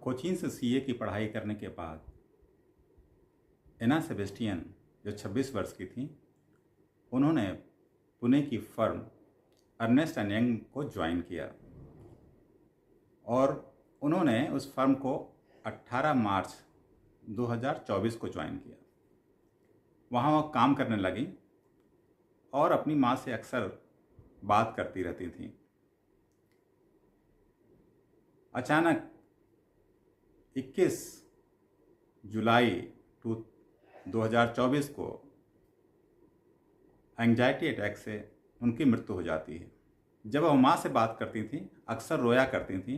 कोचीन से सीए की पढ़ाई करने के बाद एना सेबेस्टियन जो 26 वर्ष की थी, उन्होंने पुणे की फर्म अर्नेस्ट एंड यंग को ज्वाइन किया और उन्होंने उस फर्म को 18 मार्च 2024 को ज्वाइन किया। वहाँ वो काम करने लगी और अपनी माँ से अक्सर बात करती रहती थी। अचानक 21 जुलाई 2024 को एंजाइटी अटैक से उनकी मृत्यु हो जाती है। जब वह माँ से बात करती थी, अक्सर रोया करती थी,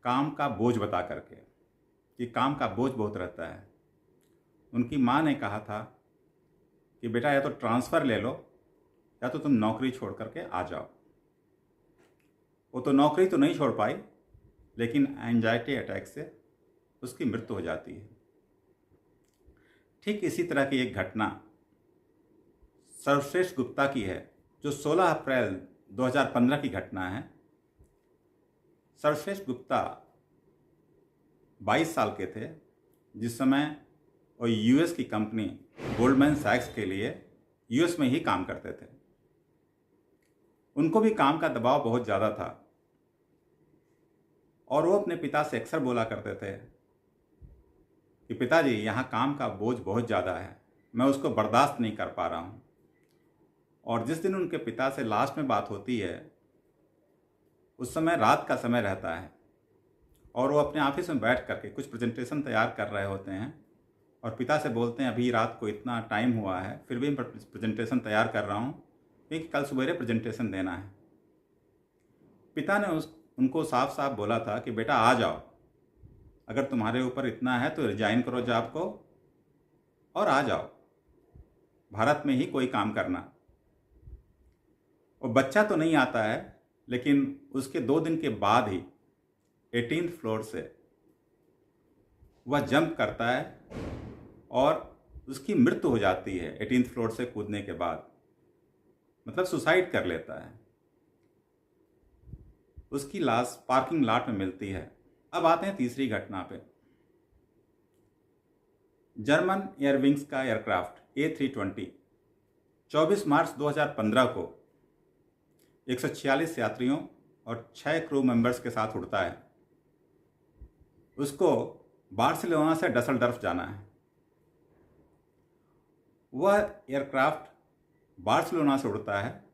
काम का बोझ बता करके कि काम का बोझ बहुत रहता है। उनकी माँ ने कहा था कि बेटा या तो ट्रांसफ़र ले लो या तो तुम नौकरी छोड़ करके आ जाओ। वो तो नौकरी तो नहीं छोड़ पाई, लेकिन एंजाइटी अटैक से उसकी मृत्यु हो जाती है। ठीक इसी तरह की एक घटना सर्वश्रेष्ठ गुप्ता की है, जो 16 अप्रैल 2015 की घटना है। सर्वश्रेष्ठ गुप्ता 22 साल के थे जिस समय वो यूएस की कंपनी गोल्डमैन सैक्स के लिए यूएस में ही काम करते थे। उनको भी काम का दबाव बहुत ज़्यादा था और वो अपने पिता से अक्सर बोला करते थे कि पिताजी, यहाँ काम का बोझ बहुत ज़्यादा है, मैं उसको बर्दाश्त नहीं कर पा रहा हूँ। और जिस दिन उनके पिता से लास्ट में बात होती है, उस समय रात का समय रहता है और वो अपने ऑफिस में बैठ करके कुछ प्रेजेंटेशन तैयार कर रहे होते हैं और पिता से बोलते हैं, अभी रात को इतना टाइम हुआ है, फिर भी मैं प्रेजेंटेशन तैयार कर रहा हूँ क्योंकि कल सुबह प्रेजेंटेशन देना है। पिता ने उनको साफ साफ बोला था कि बेटा आ जाओ, अगर तुम्हारे ऊपर इतना है तो रिजाइन करो जॉब को और आ जाओ, भारत में ही कोई काम करना। और बच्चा तो नहीं आता है, लेकिन उसके 2 दिन के बाद ही 18th फ्लोर से वह जंप करता है और उसकी मृत्यु हो जाती है 18th फ्लोर से कूदने के बाद, मतलब सुसाइड कर लेता है। उसकी लाश पार्किंग लॉट में मिलती है। अब आते हैं तीसरी घटना पे। जर्मन एयरविंग्स का एयरक्राफ्ट A320 24 मार्च 2015 को 146 यात्रियों और 6 क्रू मेंबर्स के साथ उड़ता है। उसको बार्सिलोना से डसलडर्फ जाना है। वह एयरक्राफ्ट बार्सिलोना से उड़ता है,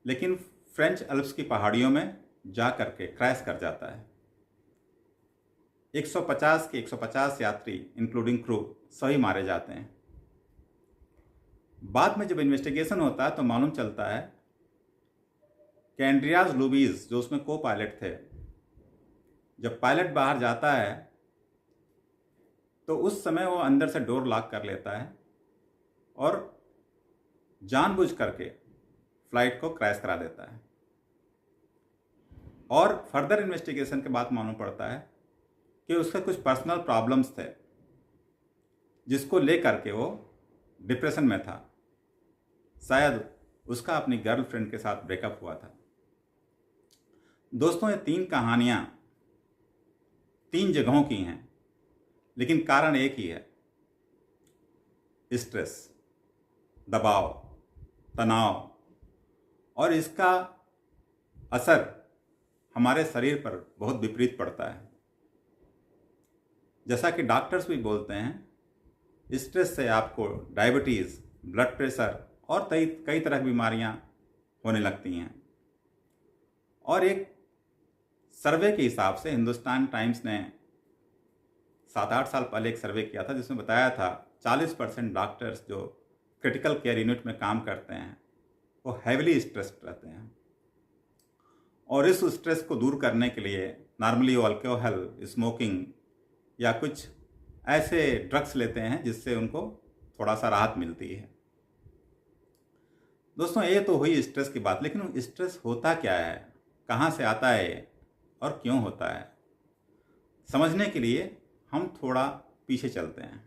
लेकिन फ्रेंच अल्प्स की पहाड़ियों में जा करके क्रैश कर जाता है। 150 के 150 यात्री इंक्लूडिंग क्रू सभी मारे जाते हैं। बाद में जब इन्वेस्टिगेशन होता है तो मालूम चलता है कि एंड्रियास लुबीज, जो उसमें को पायलट थे, जब पायलट बाहर जाता है तो उस समय वो अंदर से डोर लॉक कर लेता है और जानबूझ करके फ्लाइट को क्रैश करा देता है। और फर्दर इन्वेस्टिगेशन के बाद मालूम पड़ता है कि उसके कुछ पर्सनल प्रॉब्लम्स थे, जिसको लेकर के वो डिप्रेशन में था। शायद उसका अपनी गर्लफ्रेंड के साथ ब्रेकअप हुआ था। दोस्तों, ये 3 कहानियाँ 3 जगहों की हैं, लेकिन कारण एक ही है, स्ट्रेस, दबाव, तनाव। और इसका असर हमारे शरीर पर बहुत विपरीत पड़ता है। जैसा कि डॉक्टर्स भी बोलते हैं, स्ट्रेस से आपको डायबिटीज़, ब्लड प्रेशर और कई तरह की बीमारियां होने लगती हैं। और एक सर्वे के हिसाब से हिंदुस्तान टाइम्स ने 7-8 साल पहले एक सर्वे किया था, जिसमें बताया था 40% डॉक्टर्स जो क्रिटिकल केयर यूनिट में काम करते हैं वो हैविली स्ट्रेस्ड रहते हैं। और इस स्ट्रेस को दूर करने के लिए नॉर्मली वो अल्कोहल, स्मोकिंग या कुछ ऐसे ड्रग्स लेते हैं जिससे उनको थोड़ा सा राहत मिलती है। दोस्तों, ये तो हुई स्ट्रेस की बात, लेकिन स्ट्रेस होता क्या है, कहाँ से आता है और क्यों होता है, समझने के लिए हम थोड़ा पीछे चलते हैं।